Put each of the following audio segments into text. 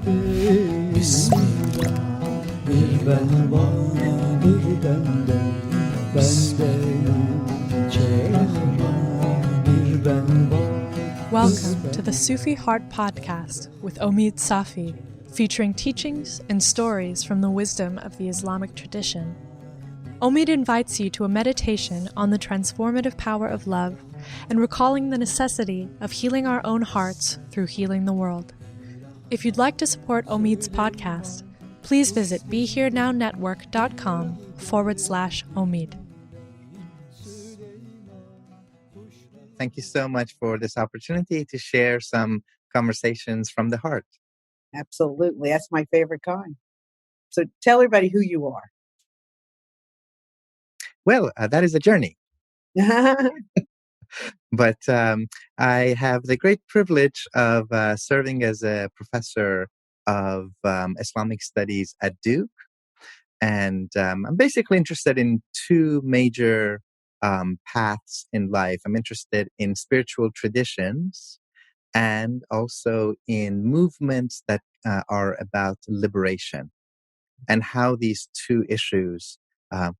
Bismillah, bir ben bana bir bende, bende çekma bir ben var. Welcome to the Sufi Heart Podcast with Omid Safi, featuring teachings and stories from the wisdom of the Islamic tradition. Omid invites you to a meditation on the transformative power of love and recalling the necessity of healing our own hearts through healing the world. If you'd like to support Omid's podcast, please visit BeHereNowNetwork.com/Omid. Thank you so much for this opportunity to share some conversations from the heart. Absolutely. That's my favorite kind. So tell everybody who you are. Well, that is a journey. But I have the great privilege of serving as a professor of Islamic studies at Duke. And I'm basically interested in two major paths in life. I'm interested in spiritual traditions and also in movements that are about liberation and how these two issues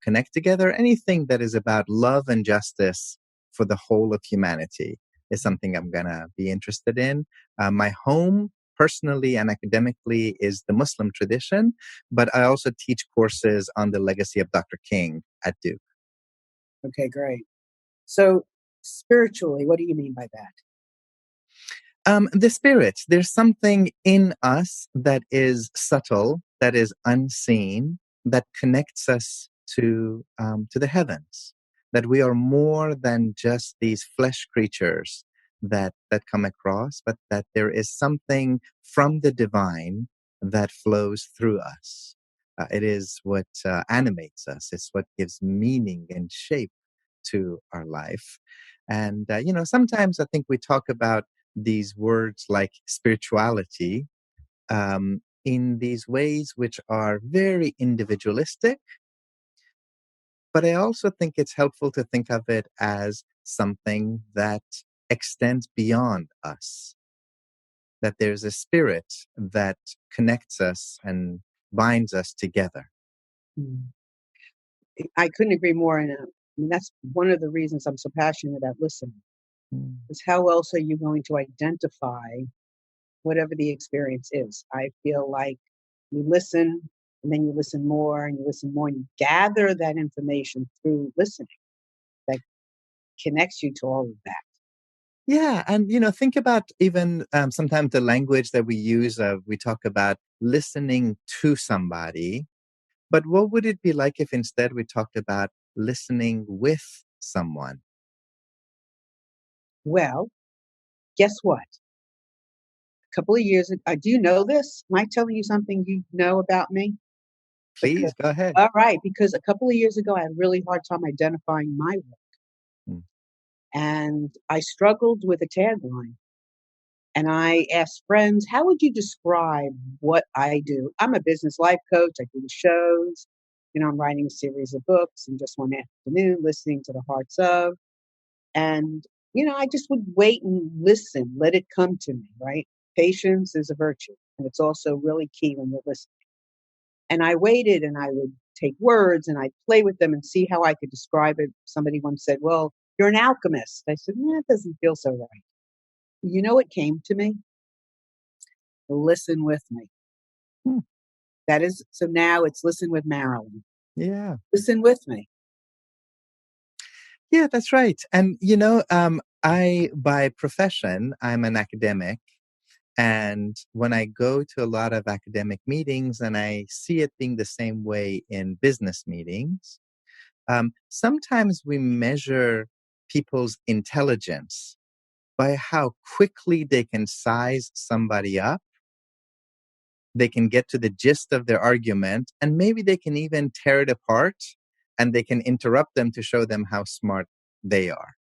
connect together. Anything that is about love and justice for the whole of humanity is something I'm going to be interested in. My home, personally and academically, is the Muslim tradition, but I also teach courses on the legacy of Dr. King at Duke. Okay, great. So spiritually, what do you mean by that? The spirit, there's something in us that is subtle, that is unseen, that connects us to the heavens, that we are more than just these flesh creatures that come across, but that there is something from the divine that flows through us. It is what animates us. It's what gives meaning and shape to our life. And, sometimes I think we talk about these words like spirituality in these ways which are very individualistic. But I also think it's helpful to think of it as something that extends beyond us, that there's a spirit that connects us and binds us together. I couldn't agree more. And that's one of the reasons I'm so passionate about listening. Is how else are you going to identify whatever the experience is? I feel like you listen, and then you listen more, and you listen more, and you gather that information through listening that connects you to all of that. Yeah. And, think about even sometimes the language that we use. We talk about listening to somebody. But what would it be like if instead we talked about listening with someone? Well, guess what? A couple of years ago, do you know this? Am I telling you something you know about me? Please, go ahead. All right, because a couple of years ago, I had a really hard time identifying my work. And I struggled with a tagline. And I asked friends, how would you describe what I do? I'm a business life coach. I do shows. I'm writing a series of books and just one afternoon listening to the hearts of. And, I just would wait and listen, let it come to me, right? Patience is a virtue. And it's also really key when you're listening. And I waited and I would take words and I'd play with them and see how I could describe it. Somebody once said, well, you're an alchemist. I said, that doesn't feel so right. You know what came to me? Listen with me. That is, so now it's listen with Marilyn. Yeah. Listen with me. Yeah, that's right. And, I, by profession, I'm an academic. And when I go to a lot of academic meetings and I see it being the same way in business meetings, sometimes we measure people's intelligence by how quickly they can size somebody up. They can get to the gist of their argument, and maybe they can even tear it apart, and they can interrupt them to show them how smart they are.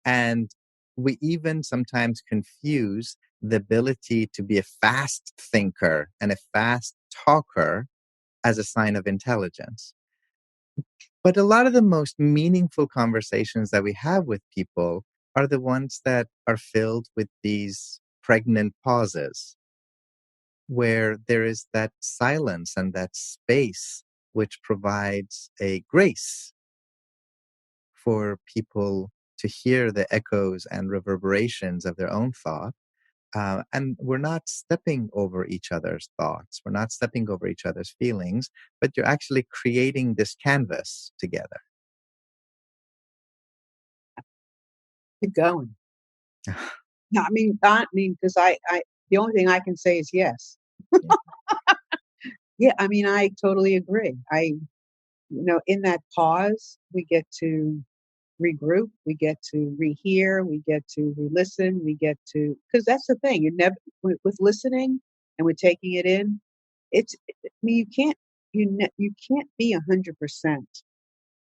And we even sometimes confuse the ability to be a fast thinker and a fast talker as a sign of intelligence. But a lot of the most meaningful conversations that we have with people are the ones that are filled with these pregnant pauses. where there is that silence and that space which provides a grace for people to hear the echoes and reverberations of their own thought. And we're not stepping over each other's thoughts. We're not stepping over each other's feelings, but you're actually creating this canvas together. Keep going. No, because the only thing I can say is yes. Yeah, I mean, I totally agree. In that pause, we get to regroup, we get to rehear, we get to relisten, because that's the thing. You never, with listening and with taking it in, you can't be 100%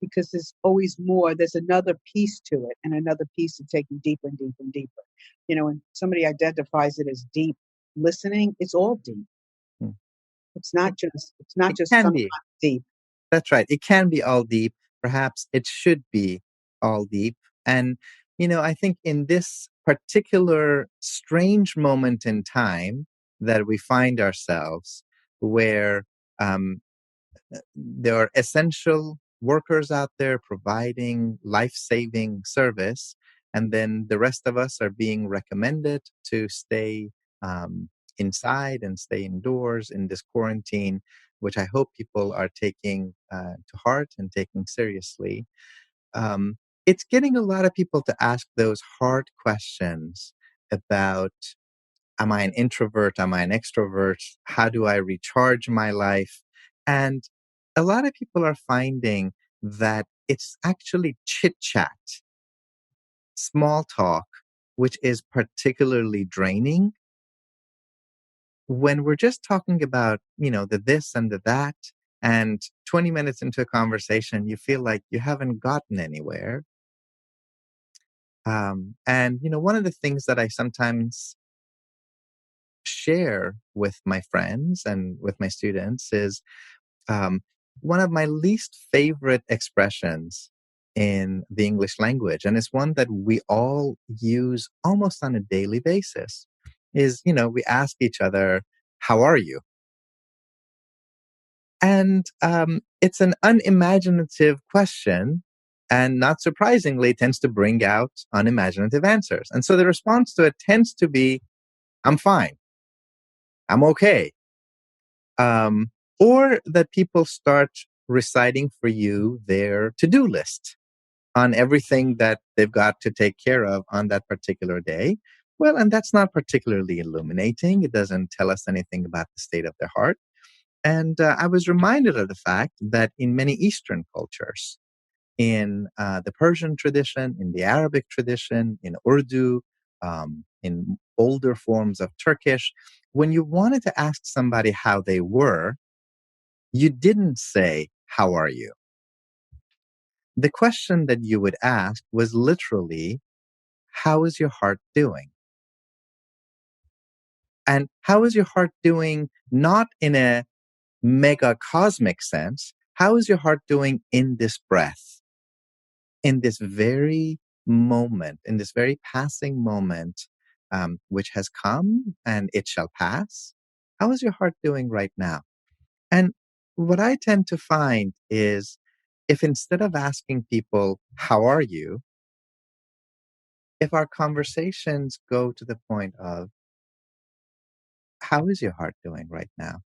because there's always more. There's another piece to it and another piece to taking deeper and deeper and deeper. When somebody identifies it as deep listening, it's all deep. Hmm. It's not It just can some be. deep. That's right. It can be all deep. Perhaps it should be all deep. And, I think in this particular strange moment in time that we find ourselves, where um, there are essential workers out there providing life-saving service, and then the rest of us are being recommended to stay inside and stay indoors in this quarantine, which I hope people are taking to heart and taking seriously. It's getting a lot of people to ask those hard questions about, am I an introvert? Am I an extrovert? How do I recharge my life? And a lot of people are finding that it's actually chit chat, small talk, which is particularly draining. When we're just talking about, the this and the that, and 20 minutes into a conversation, you feel like you haven't gotten anywhere. And, one of the things that I sometimes share with my friends and with my students is um, one of my least favorite expressions in the English language, and it's one that we all use almost on a daily basis, is, we ask each other, how are you? And it's an unimaginative question. And not surprisingly, tends to bring out unimaginative answers. And so the response to it tends to be, I'm fine. I'm okay. Or that people start reciting for you their to-do list on everything that they've got to take care of on that particular day. Well, and that's not particularly illuminating. It doesn't tell us anything about the state of their heart. And I was reminded of the fact that in many Eastern cultures, in the Persian tradition, in the Arabic tradition, in Urdu, in older forms of Turkish, when you wanted to ask somebody how they were, you didn't say, how are you? The question that you would ask was literally, how is your heart doing? And how is your heart doing not in a mega cosmic sense? How is your heart doing in this breath, in this very moment, in this very passing moment, which has come and it shall pass? How is your heart doing right now? And what I tend to find is if instead of asking people, how are you? If our conversations go to the point of, how is your heart doing right now?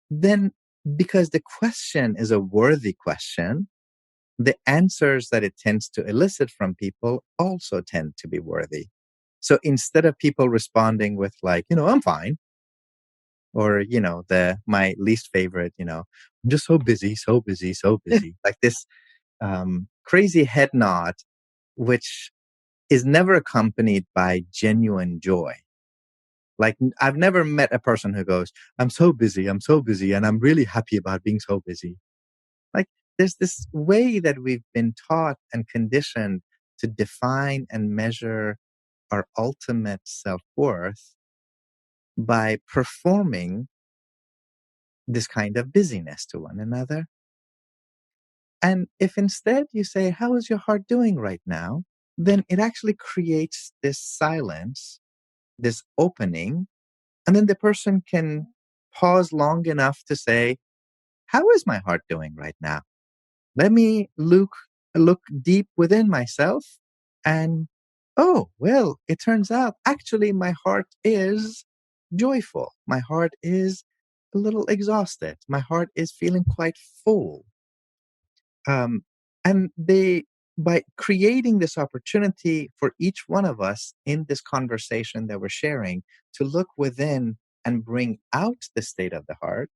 Then, because the question is a worthy question, the answers that it tends to elicit from people also tend to be worthy. So instead of people responding with like, I'm fine, or, my least favorite, I'm just so busy, so busy, so busy, like this crazy head nod, which is never accompanied by genuine joy. Like, I've never met a person who goes, I'm so busy, and I'm really happy about being so busy. Like, there's this way that we've been taught and conditioned to define and measure our ultimate self-worth by performing this kind of busyness to one another. And if instead you say, how is your heart doing right now? Then it actually creates this silence, this opening, And then the person can pause long enough to say, how is my heart doing right now? Let me look deep within myself, and oh, well, it turns out actually my heart is joyful. My heart is a little exhausted. My heart is feeling quite full. Um, and by creating this opportunity for each one of us in this conversation that we're sharing to look within and bring out the state of the heart,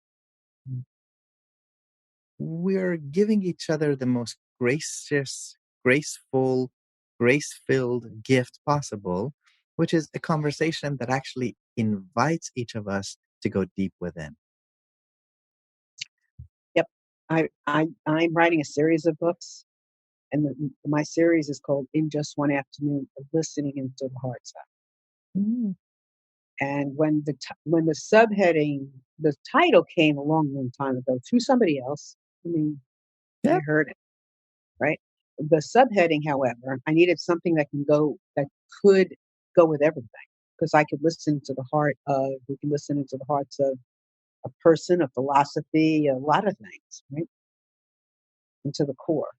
we're giving each other the most gracious, graceful, grace filled gift possible, which is a conversation that actually invites each of us to go deep within. Yep. I'm writing a series of books, and my series is called In Just One Afternoon of Listening into the Heart Side. Mm. And when the subheading, the title came a long, long time ago through somebody else. I mean, Yeah. I heard it, right? The subheading, however, I needed something that could go with everything, because I could listen to the heart of, we can listen into the hearts of a person, a philosophy, a lot of things, right? Into the core.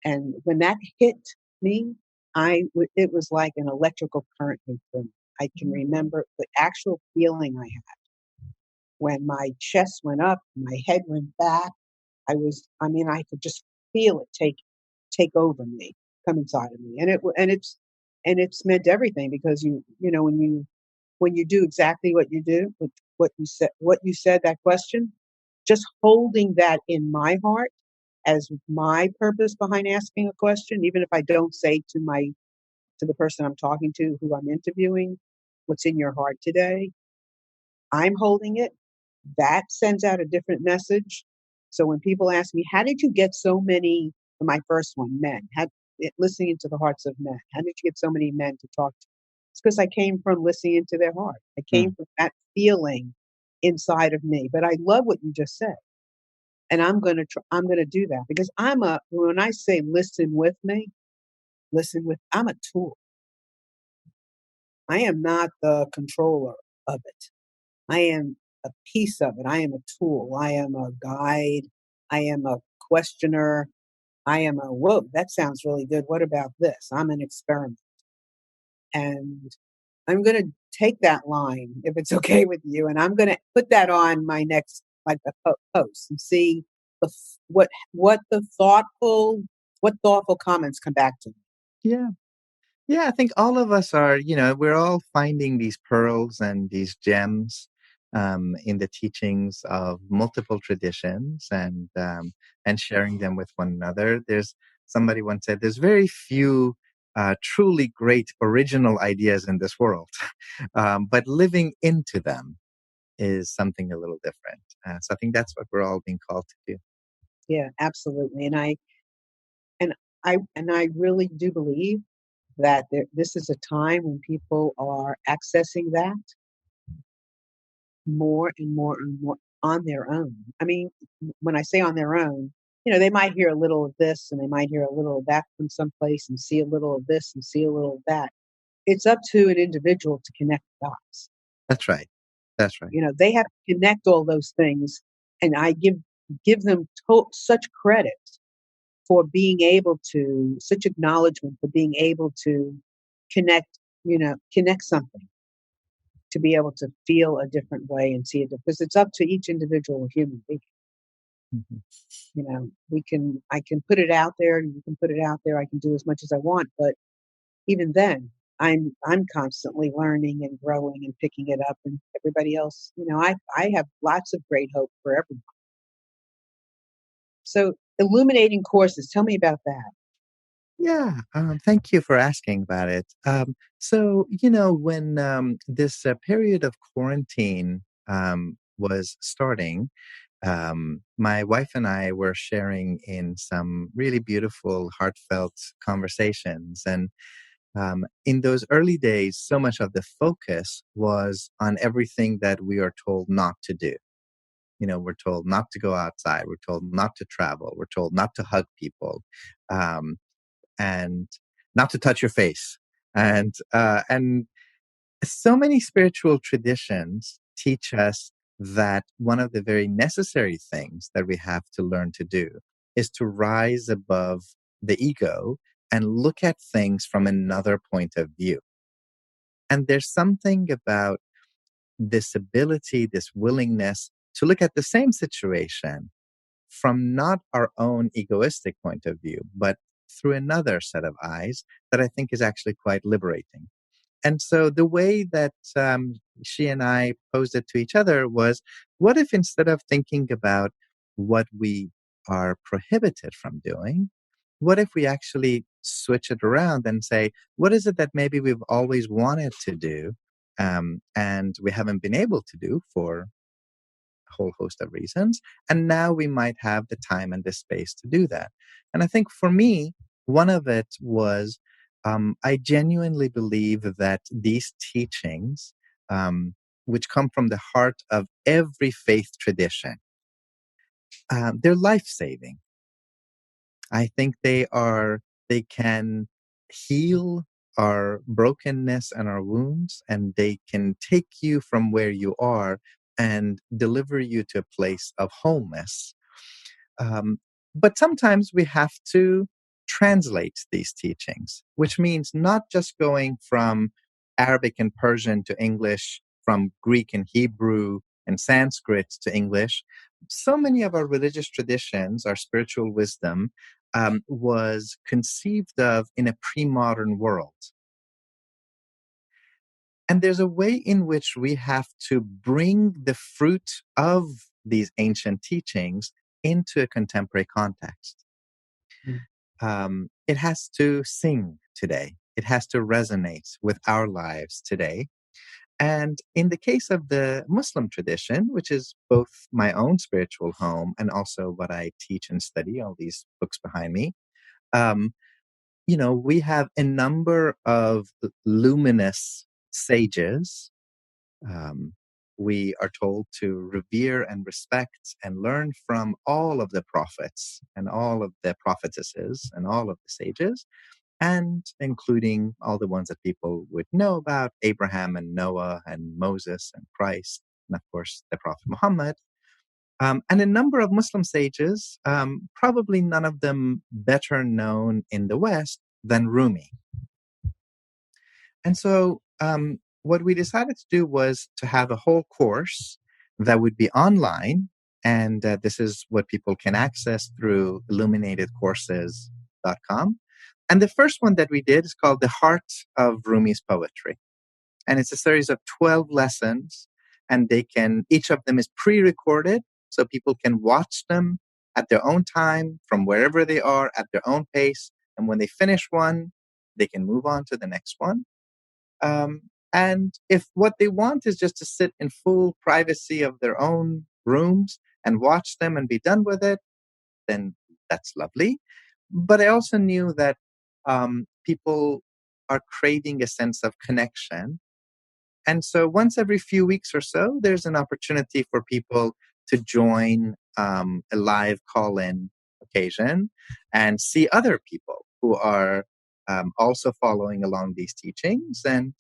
And when that hit me, it was like an electrical current went through me. I can remember the actual feeling I had when my chest went up, my head went back. I could just feel it take over me, come inside of me, and it's meant everything, because when you do exactly what you do, what you said, that question, just holding that in my heart as my purpose behind asking a question, even if I don't say to the person I'm talking to, who I'm interviewing, what's in your heart today, I'm holding it. That sends out a different message. So when people ask me, how did you get so many, my first one, men, listening into the hearts of men, how did you get so many men to talk to? It's because I came from listening into their heart. I came from that feeling inside of me. But I love what you just said. And I'm gonna do that, because when I say listen with me, I'm a tool. I am not the controller of it. I am a piece of it. I am a tool. I am a guide. I am a questioner. I am whoa, that sounds really good. What about this? I'm an experiment. And I'm going to take that line, if it's okay with you, and I'm going to put that on my next, like, the post, and see what thoughtful comments come back to me. Yeah. Yeah, I think all of us are, we're all finding these pearls and these gems in the teachings of multiple traditions, and sharing them with one another. Somebody once said, there's very few truly great original ideas in this world, but living into them is something a little different. So I think that's what we're all being called to do. Yeah, absolutely. And I really do believe that this is a time when people are accessing that more and more and more on their own. I mean, when I say on their own, they might hear a little of this and they might hear a little of that from someplace, and see a little of this and see a little of that. It's up to an individual to connect the dots. That's right. That's right. They have to connect all those things, and I give them such credit for being able to, such acknowledgement for being able to connect, connect something, to be able to feel a different way and see it, because it's up to each individual human being. Mhm. I can put it out there, and you can put it out there. I can do as much as I want, but even then, I'm constantly learning and growing and picking it up, and everybody else, I have lots of great hope for everyone. So, illuminating courses, tell me about that. Yeah, thank you for asking about it. So, when this period of quarantine was starting, my wife and I were sharing in some really beautiful, heartfelt conversations. And in those early days, so much of the focus was on everything that we are told not to do. We're told not to go outside. We're told not to travel. We're told not to hug people. Um, and not to touch your face. And so many spiritual traditions teach us that one of the very necessary things that we have to learn to do is to rise above the ego and look at things from another point of view. And there's something about this ability, this willingness to look at the same situation from not our own egoistic point of view, but through another set of eyes that I think is actually quite liberating. And so the way that she and I posed it to each other was, what if instead of thinking about what we are prohibited from doing, what if we actually switch it around and say, what is it that maybe we've always wanted to do and we haven't been able to do for a whole host of reasons? And now we might have the time and the space to do that. And I think for me, one of it was I genuinely believe that these teachings, which come from the heart of every faith tradition, they're life saving. I think they can heal our brokenness and our wounds, and they can take you from where you are and deliver you to a place of wholeness. Um, but sometimes we have to translate these teachings, which means not just going from Arabic and Persian to English, from Greek and Hebrew and Sanskrit to English. So many of our religious traditions, our spiritual wisdom, was conceived of in a pre-modern world. And there's a way in which we have to bring the fruit of these ancient teachings into a contemporary context. It has to sing today. It has to resonate with our lives today. And in the case of the Muslim tradition, which is both my own spiritual home and also what I teach and study, all these books behind me, um, we have a number of luminous sages. Um, we are told to revere and respect and learn from all of the prophets and all of the prophetesses and all of the sages, and including all the ones that people would know about, Abraham and Noah and Moses and Christ, and of course, the Prophet Muhammad. And a number of Muslim sages, probably none of them better known in the West than Rumi. And so what we decided to do was to have a whole course that would be online. And this is what people can access through illuminatedcourses.com. And the first one that we did is called The Heart of Rumi's Poetry. And it's a series of 12 lessons. And each of them is pre-recorded, so people can watch them at their own time, from wherever they are, at their own pace. And when they finish one, they can move on to the next one. And if what they want is just to sit in full privacy of their own rooms and watch them and be done with it, then that's lovely. But I also knew that people are craving a sense of connection. And so once every few weeks or so, there's an opportunity for people to join a live call-in occasion and see other people who are also following along these teachings. And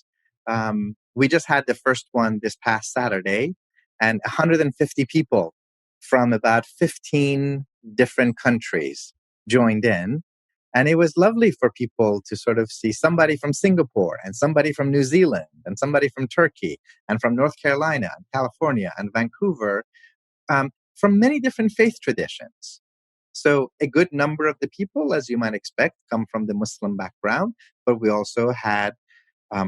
we just had the first one this past Saturday, and 150 people from about 15 different countries joined in. And it was lovely for people to sort of see somebody from Singapore and somebody from New Zealand and somebody from Turkey and from North Carolina and California and Vancouver, from many different faith traditions. So a good number of the people, as you might expect, come from the Muslim background, but we also had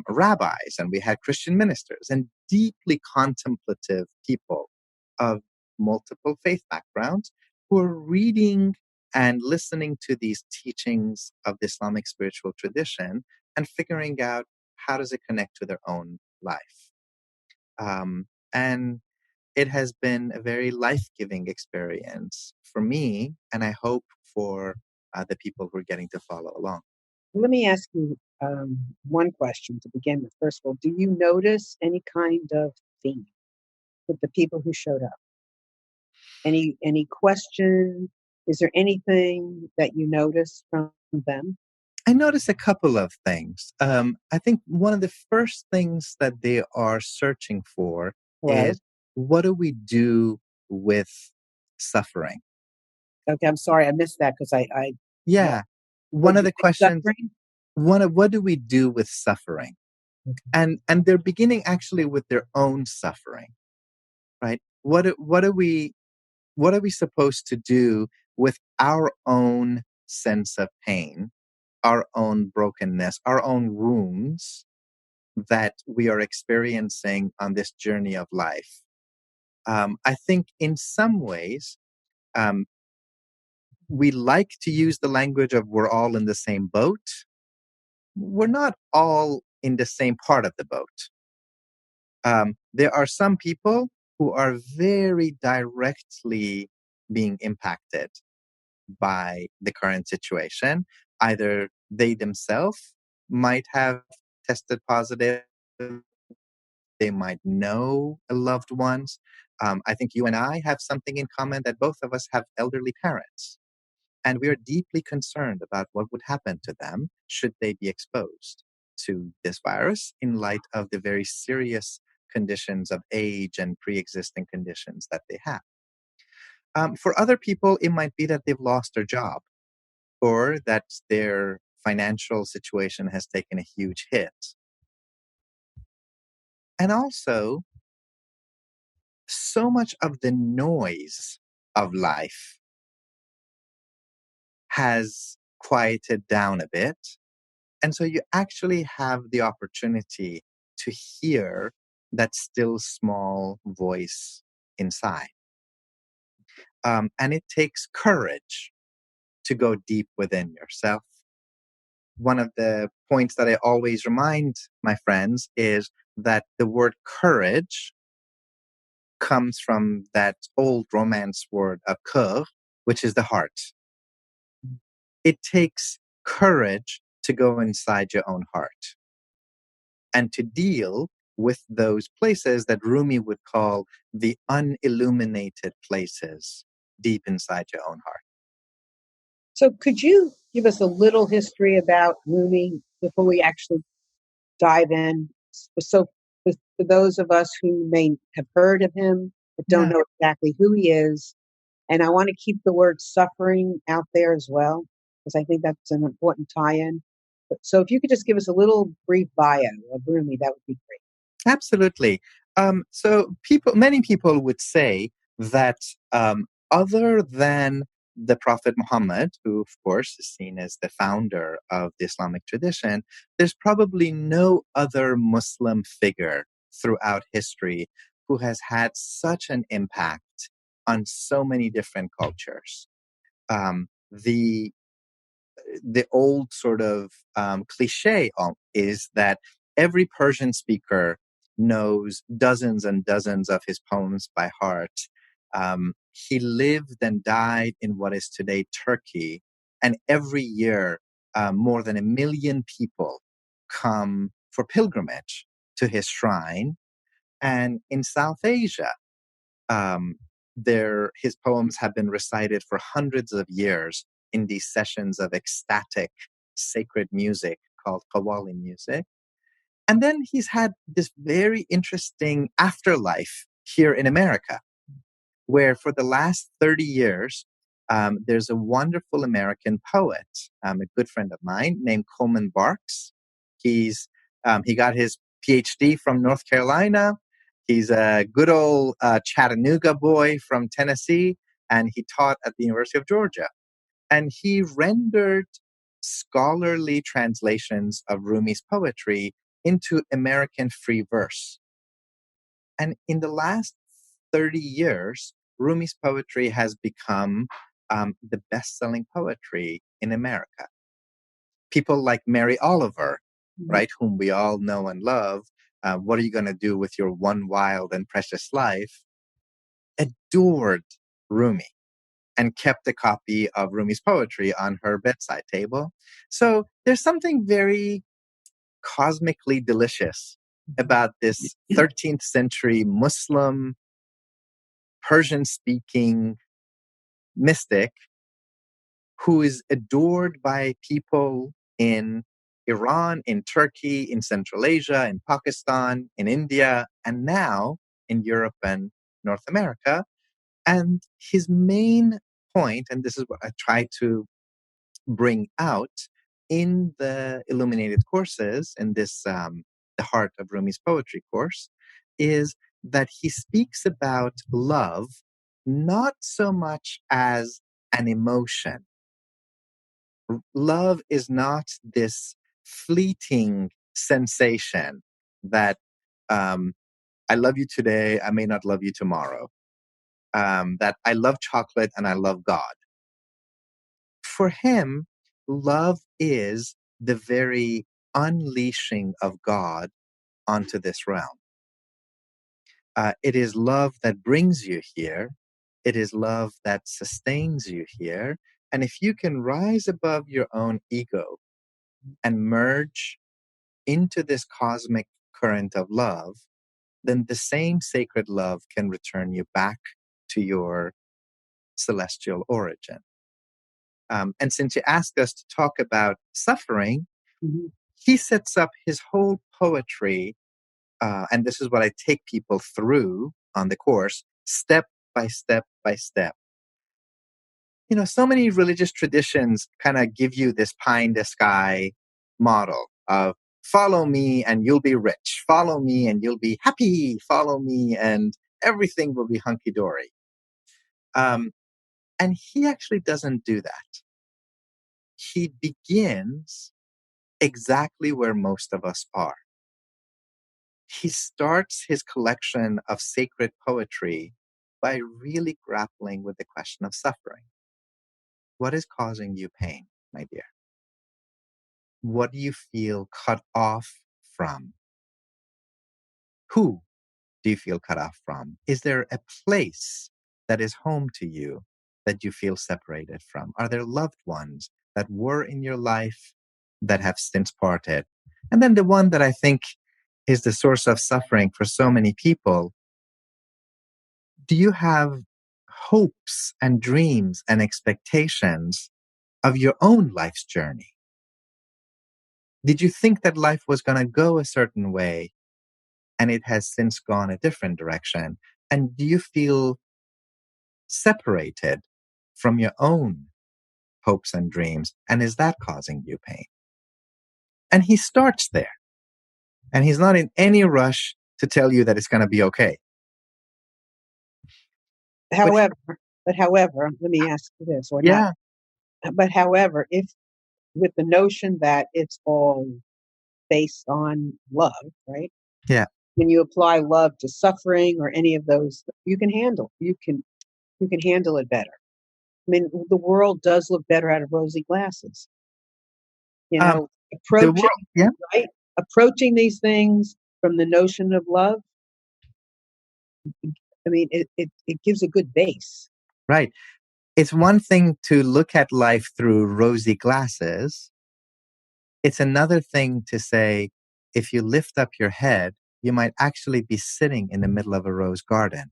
rabbis, and we had Christian ministers and deeply contemplative people of multiple faith backgrounds who are reading and listening to these teachings of the Islamic spiritual tradition and figuring out how does it connect to their own life. And it has been a very life-giving experience for me, and I hope for the people who are getting to follow along. Let me ask you one question to begin with. First of all, do you notice any kind of theme with the people who showed up? Any question? Is there anything that you notice from them? I noticed a couple of things. I think one of the first things that they are searching for is Hello. what do we do with suffering? Okay, I'm sorry, I missed that because I Yeah. what One did of you the say? questions, Suffering? what do we do with suffering? Okay. And they're beginning actually with their own suffering, right? What are we supposed to do with our own sense of pain, our own brokenness, our own wounds that we are experiencing on this journey of life? I think in some ways, um, we like to use the language of we're all in the same boat. We're not all in the same part of the boat. There are some people who are very directly being impacted by the current situation. Either they themselves might have tested positive, they might know a loved ones. I think you and I have something in common that both of us have elderly parents. And we are deeply concerned about what would happen to them should they be exposed to this virus in light of the very serious conditions of age and pre existing conditions that they have. For other people, it might be that they've lost their job or that their financial situation has taken a huge hit. And also, so much of the noise of life has quieted down a bit. And so you actually have the opportunity to hear that still small voice inside. And it takes courage to go deep within yourself. One of the points that I always remind my friends is that the word courage comes from that old Romance word of cœur, which is the heart. It takes courage to go inside your own heart and to deal with those places that Rumi would call the unilluminated places deep inside your own heart. So could you give us a little history about Rumi before we actually dive in? So for those of us who may have heard of him but don't Yeah, know exactly who he is, and I want to keep the word suffering out there as well, because I think that's an important tie-in. So if you could just give us a little brief bio of Rumi, that would be great. absolutely. Many people would say that other than the Prophet Muhammad, who of course is seen as the founder of the Islamic tradition, there's probably no other Muslim figure throughout history who has had such an impact on so many different cultures. The old sort of cliche is that every Persian speaker knows dozens and dozens of his poems by heart. He lived and died in what is today Turkey, and every year more than 1 million people come for pilgrimage to his shrine. And in South Asia, um, his poems have been recited for hundreds of years in these sessions of ecstatic, sacred music called Qawwali music. And then he's had this very interesting afterlife here in America, where for the last 30 years, there's a wonderful American poet, a good friend of mine named Coleman Barks. He got his PhD from North Carolina. He's a good old Chattanooga boy from Tennessee, and he taught at the University of Georgia. And he rendered scholarly translations of Rumi's poetry into American free verse. And in the last 30 years, Rumi's poetry has become the best selling poetry in America. People like Mary Oliver, right, whom we all know and love, what are you going to do with your one wild and precious life, adored Rumi and kept a copy of Rumi's poetry on her bedside table. So there's something very cosmically delicious about this 13th century Muslim, Persian speaking mystic who is adored by people in Iran, in Turkey, in Central Asia, in Pakistan, in India, and now in Europe and North America. And his main point, and this is what I try to bring out in the Illuminated Courses, in this The Heart of Rumi's Poetry course, is that he speaks about love not so much as an emotion. Love is not this fleeting sensation that I love you today, I may not love you tomorrow. That I love chocolate and I love God. For him, love is the very unleashing of God onto this realm. It is love that brings you here. It is love that sustains you here. And if you can rise above your own ego and merge into this cosmic current of love, then the same sacred love can return you back to your celestial origin. And since you asked us to talk about suffering, Mhm. he sets up his whole poetry, and this is what I take people through on the course, step by step by step. You know, so many religious traditions kind of give you this pie in the sky model of follow me and you'll be rich, follow me and you'll be happy, follow me and everything will be hunky dory. And he actually doesn't do that. He begins exactly where most of us are. He starts his collection of sacred poetry by really grappling with the question of suffering. What is causing you pain, my dear? What do you feel cut off from? Who do you feel cut off from? Is there a place that is home to you that you feel separated from? Are there loved ones that were in your life that have since parted? And then the one that I think is the source of suffering for so many people. Do you have hopes and dreams and expectations of your own life's journey? Did you think that life was going to go a certain way and it has since gone a different direction? And do you feel separated from your own hopes and dreams? And is that causing you pain? And he starts there. And he's not in any rush to tell you that it's going to be okay. However, let me ask you this, or not. Yeah, But however, if with the notion that it's all based on love, right? yeah. When you apply love to suffering or any of those, you can handle it better. I mean, the world does look better out of rosy glasses. You Um, know, the approaching world, yeah, right, approaching these things from the notion of love. I mean, it gives a good base. right. It's one thing to look at life through rosy glasses. It's another thing to say, if you lift up your head, you might actually be sitting in the middle of a rose garden.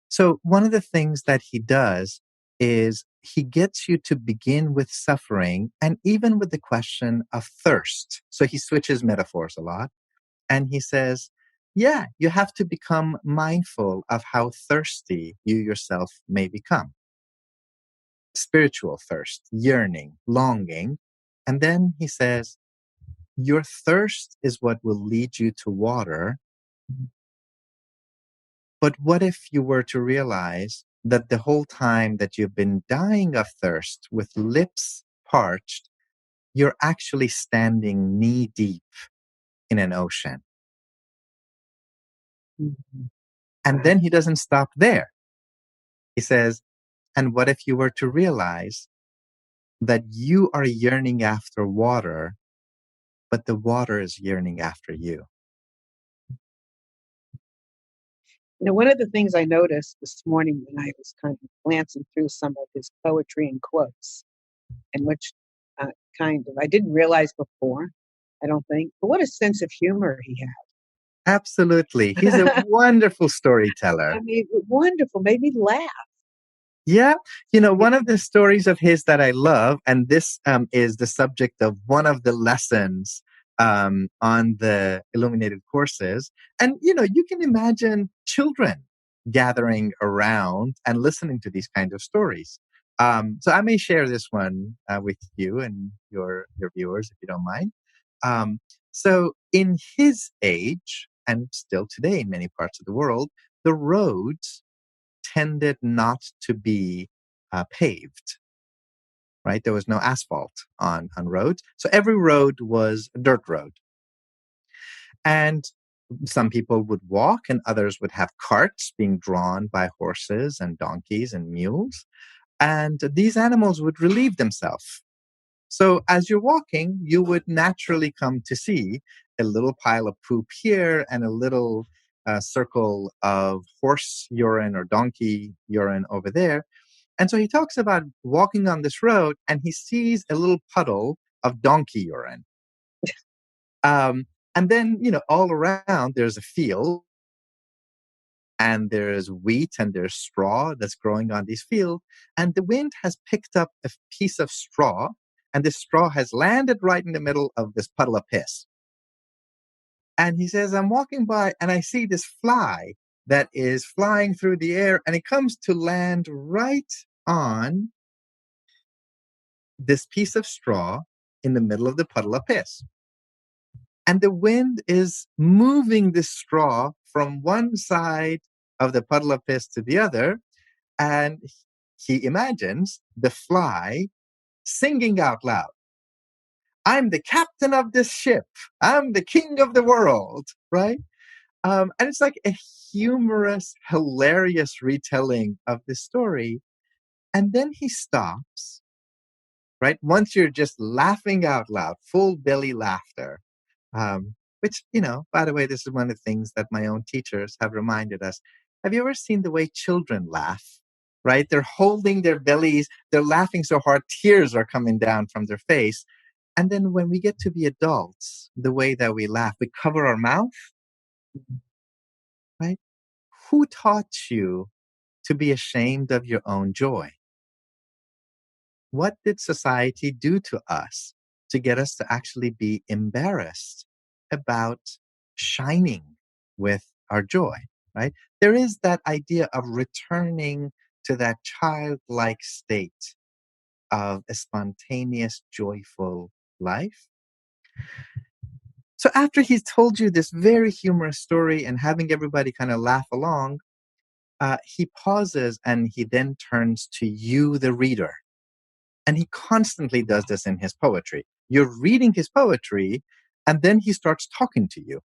So one of the things that he does is he gets you to begin with suffering and even with the question of thirst. So he switches metaphors a lot. And he says, yeah, you have to become mindful of how thirsty you yourself may become. Spiritual thirst, yearning, longing. And then he says, your thirst is what will lead you to water. But what if you were to realize that the whole time that you've been dying of thirst with lips parched, you're actually standing knee deep in an ocean? Mhm. And then he doesn't stop there. He says, and what if you were to realize that you are yearning after water, but the water is yearning after you? One of the things I noticed this morning when I was kind of glancing through some of his poetry and quotes, in which I didn't realize before, I don't think, but what a sense of humor he Absolutely. He's a had. wonderful storyteller. I mean, wonderful, made me laugh. Yeah. You know, Yeah. one of the stories of his that I love, and this is the subject of one of the lessons on the Illuminated Courses. And, you can imagine children gathering around and listening to these kinds of stories. So I may share this one with you and your viewers, if you don't mind. So in his age, and still today in many parts of the world, the roads tended not to be paved, right? There was no asphalt on roads. So every road was a dirt road. And some people would walk and others would have carts being drawn by horses and donkeys and mules. And these animals would relieve themselves. So as you're walking, you would naturally come to see a little pile of poop here and a little circle of horse urine or donkey urine over there. And so he talks about walking on this road and he sees a little puddle of donkey urine. And then, all around there's a field and there's wheat and there's straw that's growing on these fields. And the wind has picked up a piece of straw and this straw has landed right in the middle of this puddle of piss. And he says, I'm walking by and I see this fly that is flying through the air and it comes to land right on this piece of straw in the middle of the puddle of piss. And the wind is moving this straw from one side of the puddle of piss to the other. And he imagines the fly singing out loud, I'm the captain of this ship. I'm the king of the world, right? And it's like a humorous, hilarious retelling of the story. And then he stops, right? Once you're just laughing out loud, full belly laughter, which, by the way, this is one of the things that my own teachers have reminded us. Have you ever seen the way children laugh, right? They're holding their bellies. They're laughing so hard, tears are coming down from their face. And then when we get to be adults, the way that we laugh, we cover our mouth, right? Who taught you to be ashamed of your own joy? What did society do to us to get us to actually be embarrassed about shining with our joy, right? There is that idea of returning to that childlike state of a spontaneous, joyful life. So after he's told you this very humorous story and having everybody kind of laugh along, he pauses and he then turns to you, the reader. And he constantly does this in his poetry. You're reading his poetry, and then he starts talking to you,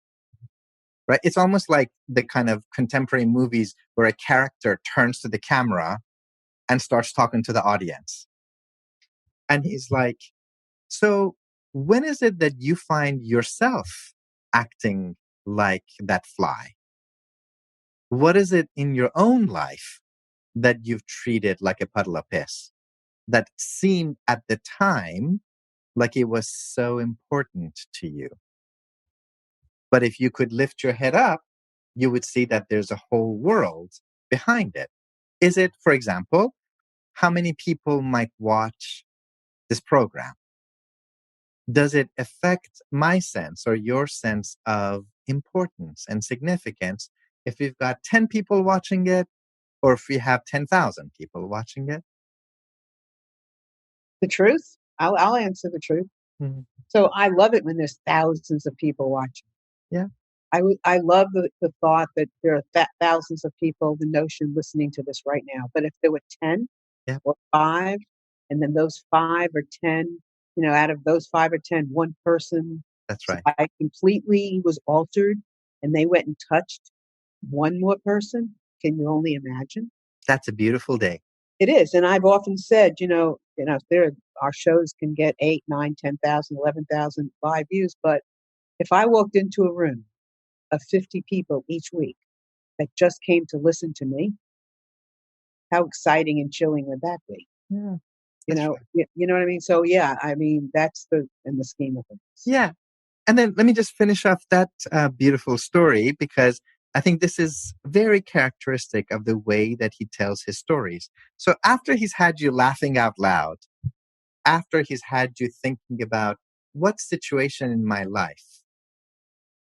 right? It's almost like the kind of contemporary movies where a character turns to the camera and starts talking to the audience. And he's like, so when is it that you find yourself acting like that fly? What is it in your own life that you've treated like a puddle of piss that seemed at the time like it was so important to you? But if you could lift your head up, you would see that there's a whole world behind it. Is it, for example, how many people might watch this program? Does it affect my sense or your sense of importance and significance if we've got 10 people watching it or if we have 10,000 people watching it? The truth? I'll answer the truth. Mhm. So I love it when there's thousands of people watching. Yeah. I love the thought that there are thousands of people, the notion listening to this right now. But if there were 10 Yeah. or 5, and then those 5 or 10, out of those 5 or 10, one person That's right. I completely was altered and they went and touched one more person. Can you only imagine? That's a beautiful day. It is. And I've often said, our shows can get 8, 9, 10,000, 11,000 live views. But if I walked into a room of 50 people each week that just came to listen to me, how exciting and chilling would that be? Yeah. You know what I mean? So yeah, I mean, that's in the scheme of things. Yeah. And then let me just finish off that beautiful story because I think this is very characteristic of the way that he tells his stories. So after he's had you laughing out loud, after he's had you thinking about what situation in my life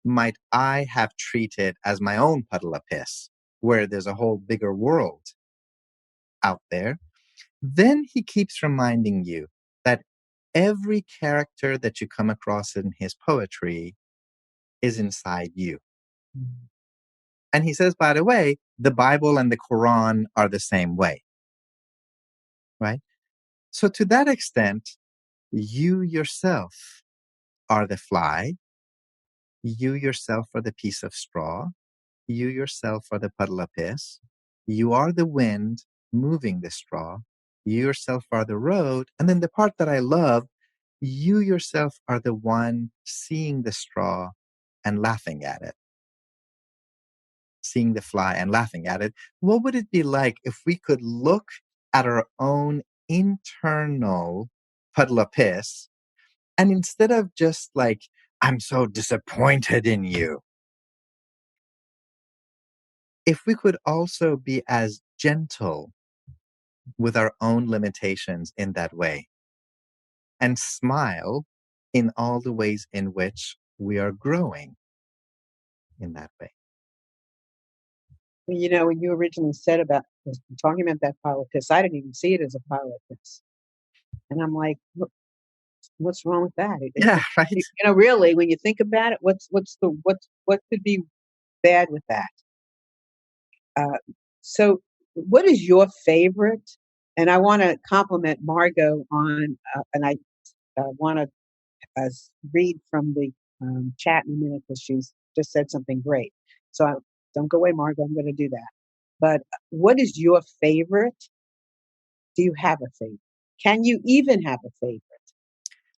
might I have treated as my own puddle of piss, where there's a whole bigger world out there? Then he keeps reminding you that every character that you come across in his poetry is inside you. And he says, by the way, the Bible and the Quran are the same way, right? So to that extent, you yourself are the fly. You yourself are the piece of straw. You yourself are the puddle of piss. You are the wind moving the straw. You yourself are the road. And then the part that I love, you yourself are the one seeing the straw and laughing at it, seeing the fly and laughing at it. What would it be like if we could look at our own internal puddle of piss, and instead of just like, I'm so disappointed in you, if we could also be as gentle with our own limitations in that way and smile in all the ways in which we are growing in that way. You know, when you originally said about talking about that pile of piss, I didn't even see it as a pile of piss. And I'm like, "Look, what's wrong with that? Yeah, right. You know, really, when you think about it, what could be bad with that? Uh, so, what is your favorite? And I want to compliment Margot on, and I want to read from the chat in a minute because she's just said something great. So don't go away, Margot. I'm going to do that. But what is your favorite? Do you have a favorite? Can you even have a favorite?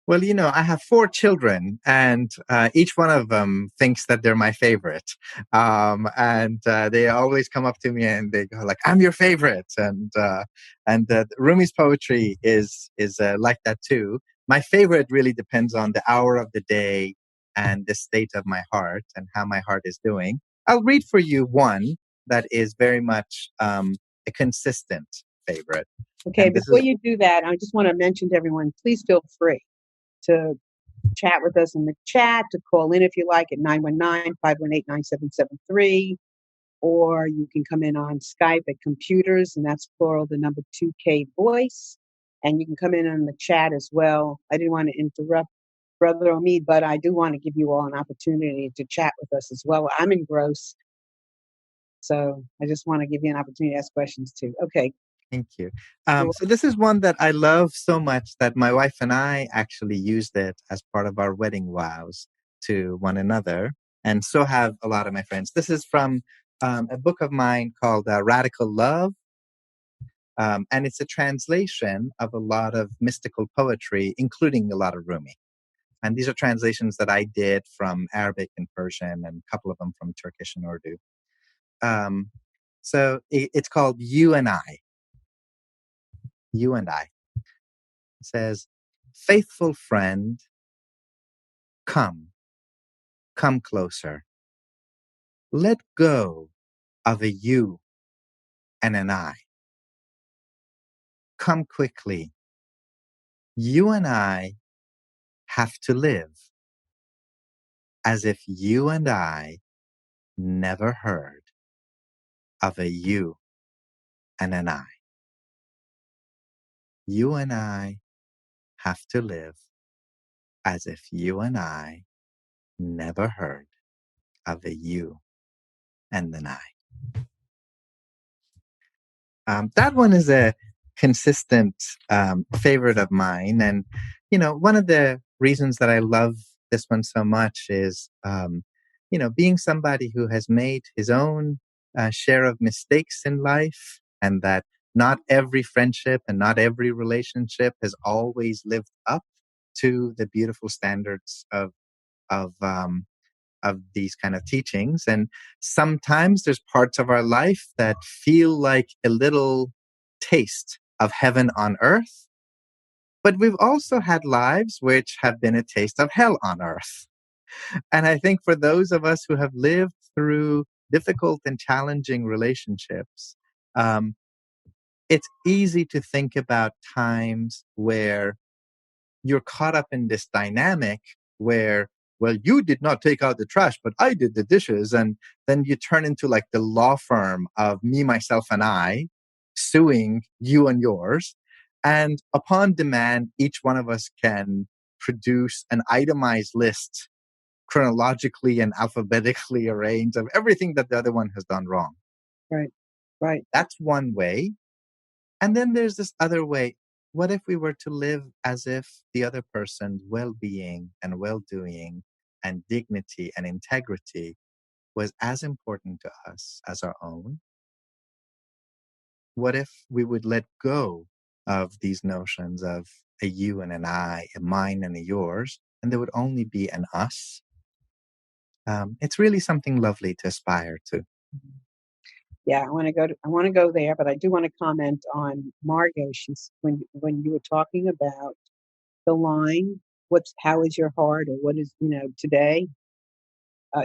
Well, I have 4 children, and each one of them thinks that they're my favorite. And they always come up to me and they go like, "I'm your favorite." And Rumi's poetry is like that too. My favorite really depends on the hour of the day and the state of my heart and how my heart is doing. I'll read for you one that is very much a consistent favorite. Okay, And this before is you do that, I just want to mention to everyone, please feel free to chat with us in the chat, to call in if you like at 919-518-9773, or you can come in on Skype at computers, and that's plural, the number 2K voice. And you can come in on the chat as well. I didn't want to interrupt Brother Omid, but I do want to give you all an opportunity to chat with us as well. I'm engrossed, so I just want to give you an opportunity to ask questions too. Okay. Thank you. So this is one that I love so much that my wife and I actually used it as part of our wedding vows to one another, and so have a lot of my friends. This is from a book of mine called Radical Love, and it's a translation of a lot of mystical poetry, including a lot of Rumi. And these are translations that I did from Arabic and Persian, and a couple of them from Turkish and Urdu. So it's called You and I. You and I. It says, "Faithful friend, come, come closer. Let go of a you and an I. Come quickly. You and I have to live as if you and I never heard of a you and an I. You and I have to live as if you and I never heard of a you and an I." That one is a consistent favorite of mine. And, one of the reasons that I love this one so much is, being somebody who has made his own share of mistakes in life, and that not every friendship and not every relationship has always lived up to the beautiful standards of these kind of teachings. And sometimes there's parts of our life that feel like a little taste of heaven on earth. But we've also had lives which have been a taste of hell on earth. And I think for those of us who have lived through difficult and challenging relationships, it's easy to think about times where you're caught up in this dynamic where, well, you did not take out the trash, but I did the dishes. And then you turn into like the law firm of me, myself, and I suing you and yours. And upon demand, each one of us can produce an itemized list, chronologically and alphabetically arranged, of everything that the other one has done wrong. Right. Right. That's one way. And then there's this other way. What if we were to live as if the other person's well-being and well-doing and dignity and integrity was as important to us as our own? What if we would let go of these notions of a you and an I, a mine and a yours, and there would only be an us? It's really something lovely to aspire to. Yeah, I want to go there, but I do want to comment on Margot. She's when you were talking about the line, how is your heart, or what is, today?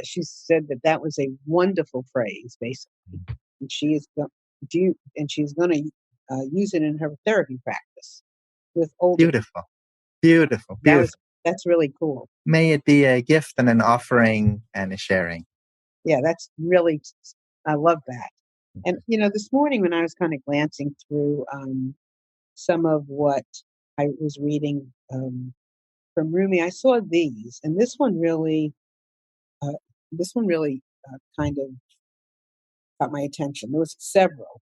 She said that was a wonderful phrase, basically, and she's going to use it in her therapy practice with older people. Beautiful, beautiful, beautiful. That's really cool. May it be a gift and an offering and a sharing. Yeah, that's really, I love that. And, this morning when I was kind of glancing through some of what I was reading from Rumi, I saw these, and uh, this one really kind of got my attention. There was several,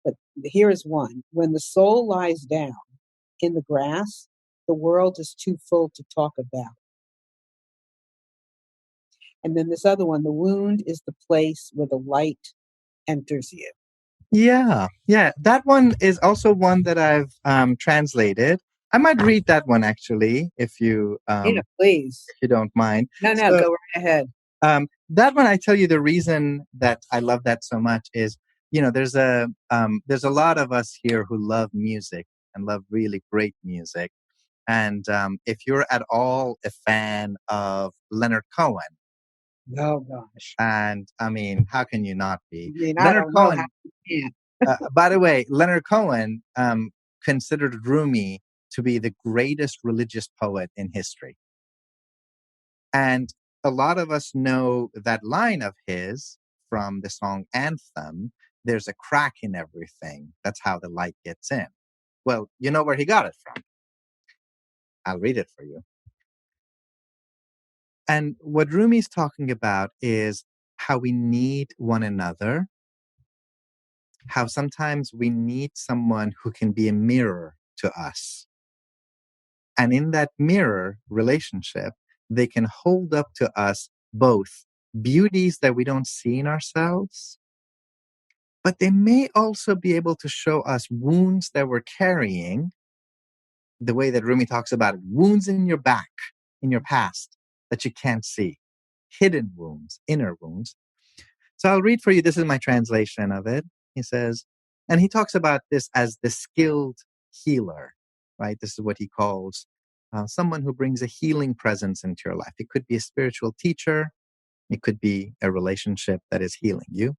but here is one. When the soul lies down in the grass, the world is too full to talk about. And then this other one, the wound is the place where the light enters you. Yeah. That one is also one that I've translated. I might read that one actually, if you Please. if you don't mind. No, So, go right ahead. That one, I tell you, the reason that I love that so much is, there's a lot of us here who love music and love really great music. And if you're at all a fan of Leonard Cohen, Oh gosh. and I mean, how can you not be? I Leonard don't know Cohen. how you can. By the way, Leonard Cohen considered Rumi to be the greatest religious poet in history. And a lot of us know that line of his from the song Anthem, there's a crack in everything. That's how the light gets in. Well, you know where he got it from. I'll read it for you. And what Rumi's talking about is how we need one another, how sometimes we need someone who can be a mirror to us. And in that mirror relationship, they can hold up to us both beauties that we don't see in ourselves, but they may also be able to show us wounds that we're carrying, the way that Rumi talks about it, wounds in your back, in your past, that you can't see, hidden wounds, inner wounds. So I'll read for you. This is my translation of it. He says, and he talks about this as the skilled healer, right? This is what he calls someone who brings a healing presence into your life. It could be a spiritual teacher. It could be a relationship that is healing you.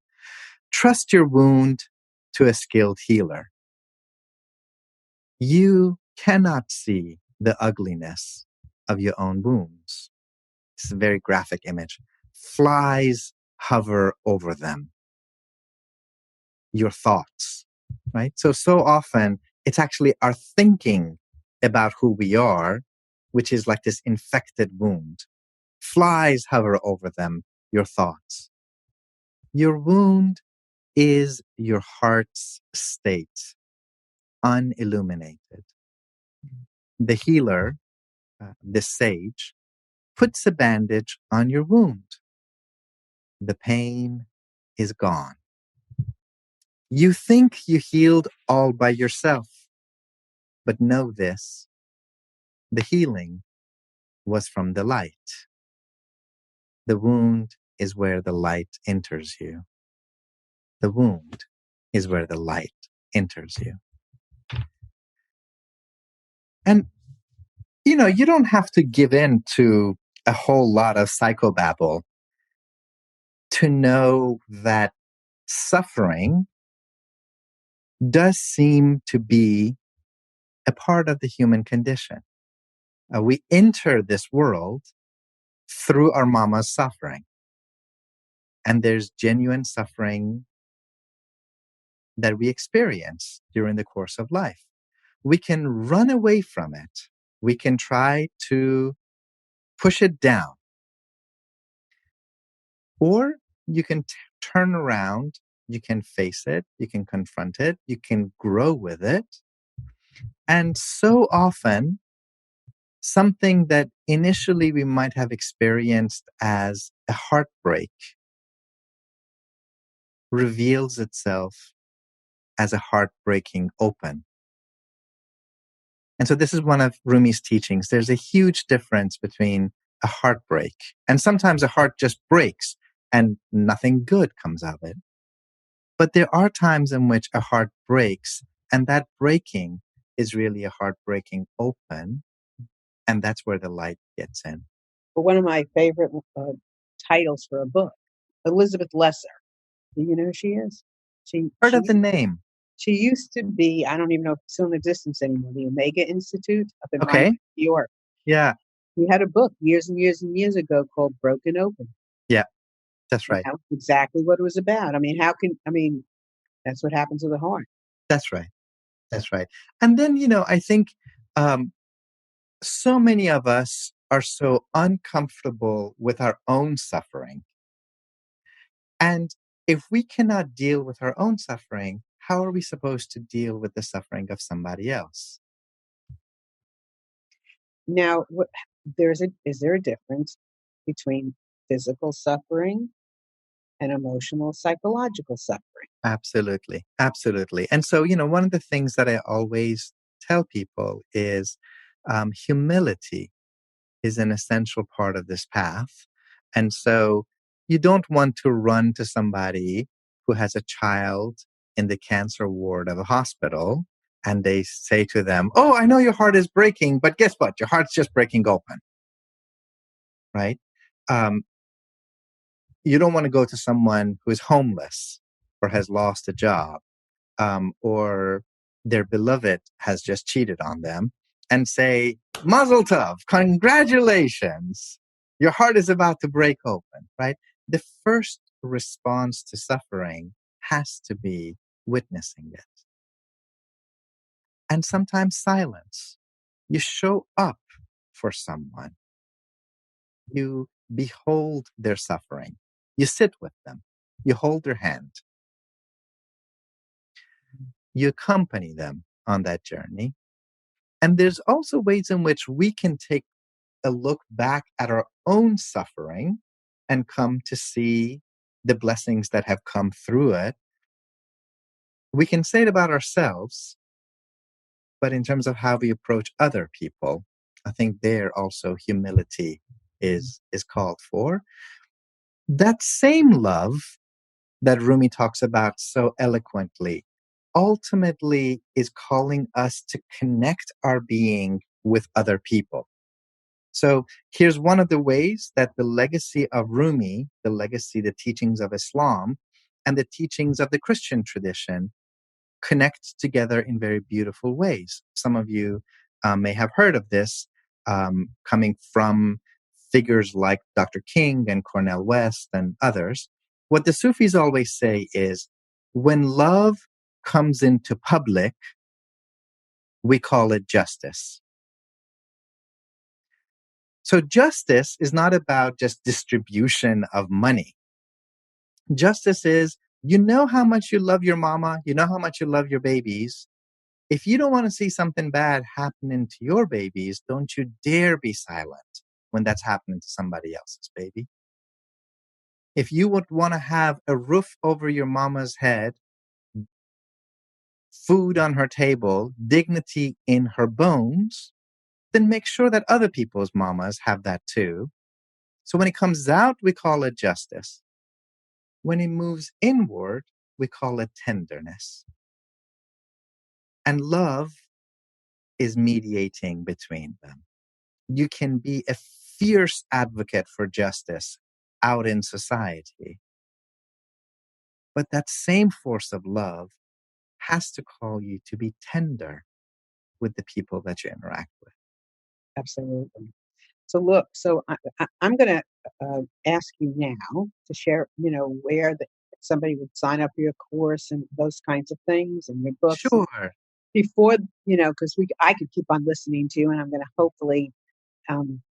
Trust your wound to a skilled healer. You cannot see the ugliness of your own wounds. It's a very graphic image. Flies hover over them. Your thoughts, right? So often it's actually our thinking about who we are, which is like this infected wound. Flies hover over them, your thoughts. Your wound is your heart's state, unilluminated. The healer, the sage, puts a bandage on your wound. The pain is gone. You think you healed all by yourself, but know this. The healing was from the light. The wound is where the light enters you. The wound is where the light enters you. And, you don't have to give in to a whole lot of psychobabble to know that suffering does seem to be a part of the human condition. We enter this world through our mama's suffering. And there's genuine suffering that we experience during the course of life. We can run away from it. We can try to push it down. Or you can turn around, you can face it, you can confront it, you can grow with it. And so often, something that initially we might have experienced as a heartbreak reveals itself as a heartbreaking open. And so this is one of Rumi's teachings. There's a huge difference between a heartbreak, and sometimes a heart just breaks and nothing good comes of it. But there are times in which a heart breaks, and that breaking is really a heartbreaking open, and that's where the light gets in. But one of my favorite titles for a book, Elizabeth Lesser. Do you know who she is? Heard of the name? She used to be, I don't even know if it's still in existence anymore, the Omega Institute up in Okay. New York. Yeah. We had a book years and years and years ago called Broken Open. Yeah, that's right. That's exactly what it was about. That's what happens to the heart. That's right. That's right. And then, I think so many of us are so uncomfortable with our own suffering. And if we cannot deal with our own suffering, how are we supposed to deal with the suffering of somebody else? Now, is there a difference between physical suffering and emotional, psychological suffering? Absolutely. Absolutely. And so, one of the things that I always tell people is humility is an essential part of this path. And so you don't want to run to somebody who has a child in the cancer ward of a hospital and they say to them, "Oh, I know your heart is breaking, but guess what? Your heart's just breaking open." Right? You don't want to go to someone who is homeless or has lost a job, or their beloved has just cheated on them and say, "Mazel tov, congratulations, your heart is about to break open," right? The first response to suffering has to be witnessing it. And sometimes silence. You show up for someone. You behold their suffering. You sit with them. You hold their hand. You accompany them on that journey. And there's also ways in which we can take a look back at our own suffering and come to see the blessings that have come through it. We can say it about ourselves, but in terms of how we approach other people, I think there also humility is called for. That same love that Rumi talks about so eloquently ultimately is calling us to connect our being with other people. So here's one of the ways that the legacy of Rumi, the teachings of Islam, and the teachings of the Christian tradition connect together in very beautiful ways. Some of you may have heard of this coming from figures like Dr. King and Cornel West and others. What the Sufis always say is, when love comes into public, we call it justice. So justice is not about just distribution of money. Justice is, you know how much you love your mama, you know how much you love your babies. If you don't want to see something bad happening to your babies, don't you dare be silent when that's happening to somebody else's baby. If you would want to have a roof over your mama's head, food on her table, dignity in her bones, then make sure that other people's mamas have that too. So when it comes out, we call it justice. When it moves inward, we call it tenderness. And love is mediating between them. You can be a fierce advocate for justice out in society. But that same force of love has to call you to be tender with the people that you interact with. Absolutely. So look, I'm going to ask you now to share, where somebody would sign up for your course and those kinds of things and your books. And Sure. before, because I could keep on listening to you, and I'm going to hopefully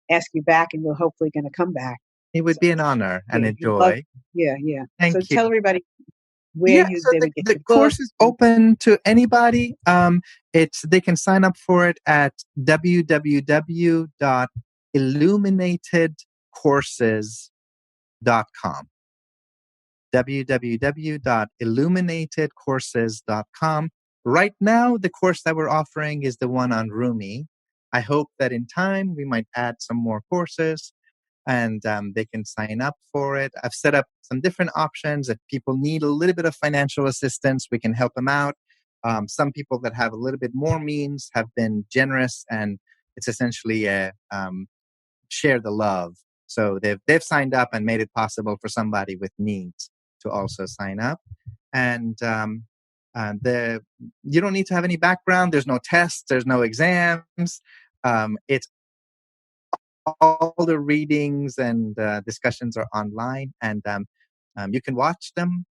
ask you back, and you're hopefully going to come back. It would So, be an honor and yeah, a you'd love, joy. yeah, yeah. So Thank you. tell everybody where Yeah, so they the, would get the your book. course is open to anybody. They can sign up for it at www.illuminatedcourses.com. www.illuminatedcourses.com. Right now, the course that we're offering is the one on Rumi. I hope that in time we might add some more courses and they can sign up for it. I've set up some different options. If people need a little bit of financial assistance, we can help them out. Some people that have a little bit more means have been generous, and it's essentially a share the love. So they've signed up and made it possible for somebody with needs to also sign up. And the you don't need to have any background. There's no tests. There's no exams. It's all the readings and discussions are online, and you can watch them,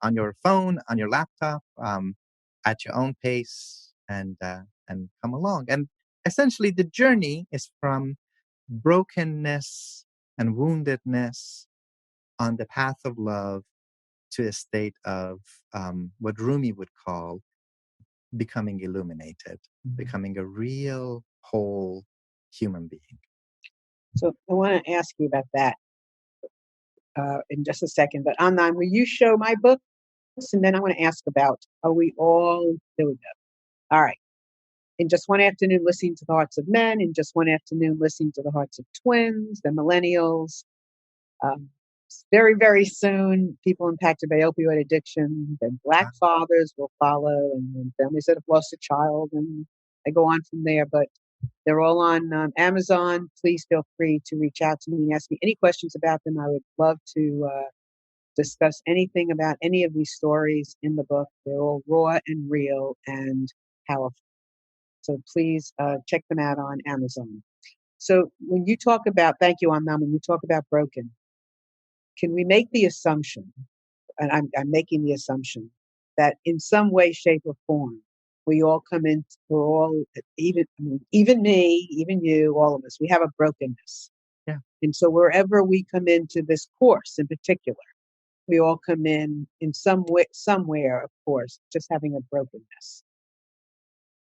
on your phone, on your laptop, at your own pace, and come along. And essentially, the journey is from brokenness and woundedness on the path of love to a state of what Rumi would call becoming illuminated, becoming a real whole human being. So I want to ask you about that in just a second. But Anand, will you show my books? And then I want to ask about, are we all doing that? All right. In just one afternoon, listening to the hearts of men. In just one afternoon, listening to the hearts of twins, the millennials. Um, very, very soon, people impacted by opioid addiction. Then Black fathers will follow, and then families that have lost a child, and I go on from there. But they're all on Amazon. Please feel free to reach out to me and ask me any questions about them. I would love to discuss anything about any of these stories in the book. They're all raw and real and powerful. So please check them out on Amazon. So when you talk about, thank you, Amna, when you talk about broken, can we make the assumption, and I'm making the assumption, that in some way, shape, or form, we all come in, we're all, even me, even you, all of us, we have a brokenness. Yeah. And so wherever we come into this course in particular, we all come in some way, somewhere, of course, just having a brokenness.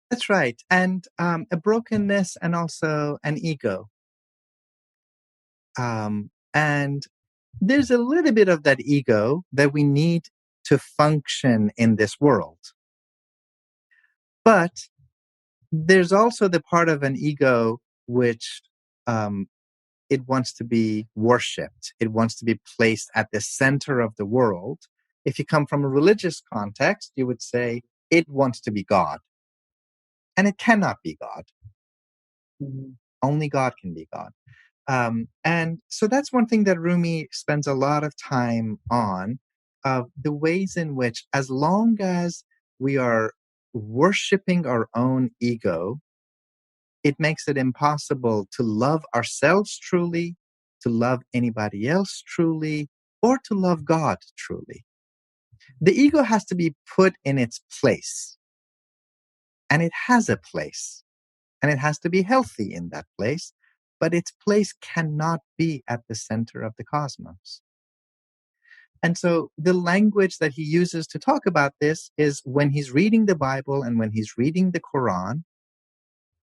That's right. And a brokenness and also an ego. And there's a little bit of that ego that we need to function in this world. But there's also the part of an ego which it wants to be worshipped. It wants to be placed at the center of the world. If you come from a religious context, you would say it wants to be God. And it cannot be God. Mm-hmm. Only God can be God. And so that's one thing that Rumi spends a lot of time on, the ways in which, as long as we are worshiping our own ego, it makes it impossible to love ourselves truly, to love anybody else truly, or to love God truly. The ego has to be put in its place, and it has a place, and it has to be healthy in that place, but its place cannot be at the center of the cosmos. And so the language that he uses to talk about this is when he's reading the Bible and when he's reading the Quran,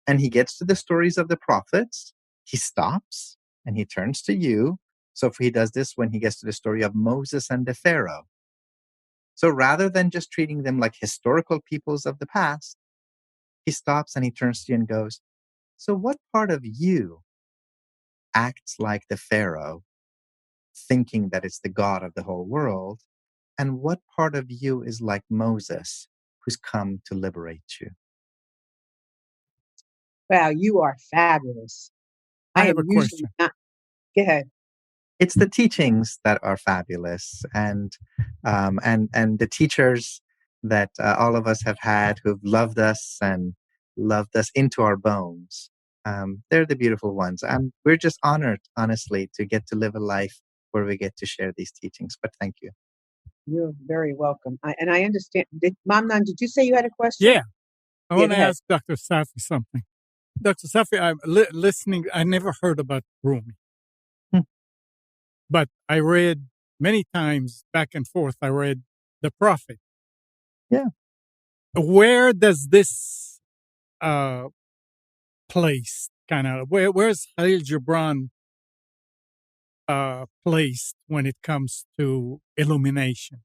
and he gets to the stories of the prophets, he stops and he turns to you. So he does this when he gets to the story of Moses and the Pharaoh. So rather than just treating them like historical peoples of the past, he stops and he turns to you and goes, so what part of you acts like the Pharaoh, thinking that it's the God of the whole world? And what part of you is like Moses, who's come to liberate you? Wow, you are fabulous. I I have am a usually question. not. Go ahead. It's the teachings that are fabulous, and the teachers that all of us have had who've loved us and loved us into our bones. They're the beautiful ones. We're just honored, honestly, to get to live a life where we get to share these teachings. But thank you. You're very welcome. And I understand. Mamnan, did you say you had a question? Yeah. I want to ask Dr. Safi something. Dr. Safi, I'm listening. I never heard about Rumi, but I read many times back and forth. I read The Prophet. Yeah. Where does this place kind of, where's Khalil Gibran placed when it comes to illumination?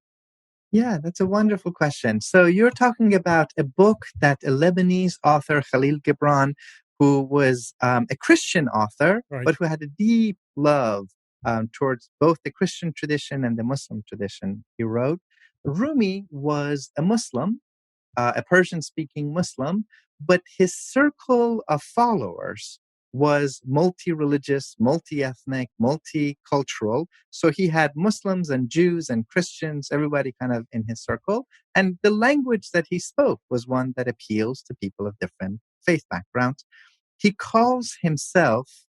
Yeah, that's a wonderful question. So you're talking about a book that a Lebanese author, Khalil Gibran, who was a Christian author, Right. but who had a deep love towards both the Christian tradition and the Muslim tradition, he wrote. Rumi was a Muslim, a Persian-speaking Muslim, but his circle of followers was multi-religious, multi-ethnic, multicultural. So he had Muslims and Jews and Christians, everybody kind of in his circle. And the language that he spoke was one that appeals to people of different faith backgrounds. He calls himself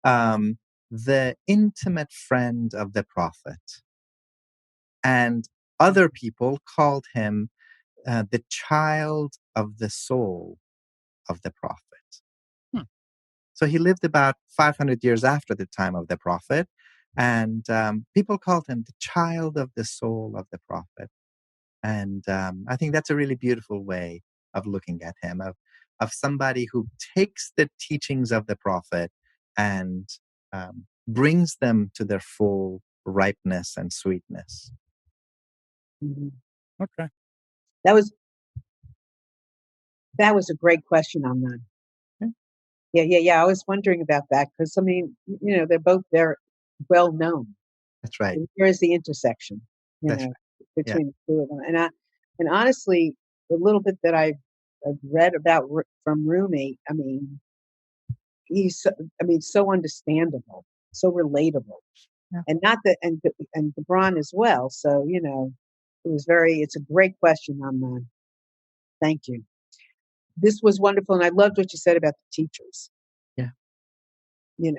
the intimate friend of the Prophet. And other people called him the child of the soul of the Prophet. So he lived about 500 years after the time of the Prophet, and people called him the child of the soul of the Prophet. And I think that's a really beautiful way of looking at him, of somebody who takes the teachings of the Prophet and brings them to their full ripeness and sweetness. Mm-hmm. Okay. That was a great question, Amnan. Yeah. I was wondering about that because, I mean, they're both very well known. That's right. Where is the intersection, between the two of them? And honestly, the little bit that I've read about from Rumi, I mean, he's, so understandable, so relatable, and not that, and Gibran as well. So, it's a great question, Amnan. Thank you. This was wonderful, and I loved what you said about the teachers. Yeah. When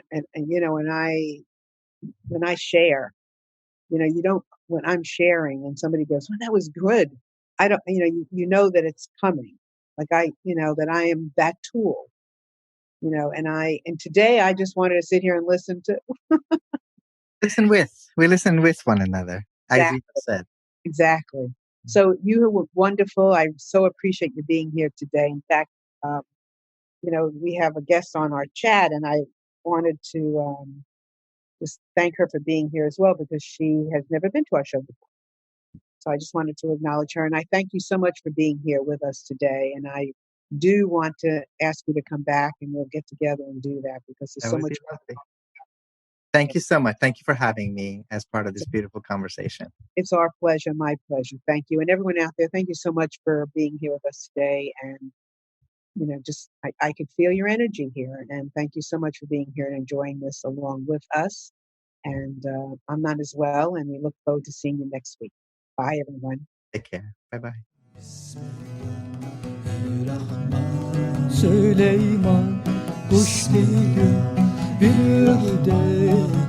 I share, when I'm sharing and somebody goes, "Well, that was good," I don't, you know that it's coming. Like that I am that tool, and today I just wanted to sit here and listen to. We listen with one another, as you said. Exactly. So you were wonderful. I so appreciate you being here today. In fact, we have a guest on our chat, and I wanted to just thank her for being here as well because she has never been to our show before. So I just wanted to acknowledge her, and I thank you so much for being here with us today. And I do want to ask you to come back, and we'll get together and do that because there's so much. Thank you so much. Thank you for having me as part of this beautiful conversation. It's our pleasure, my pleasure. Thank you. And everyone out there, thank you so much for being here with us today. And, I could feel your energy here. And thank you so much for being here and enjoying this along with us. And I'm not as well. And we look forward to seeing you next week. Bye, everyone. Take care. Bye-bye. Süleyman kuş değil bir de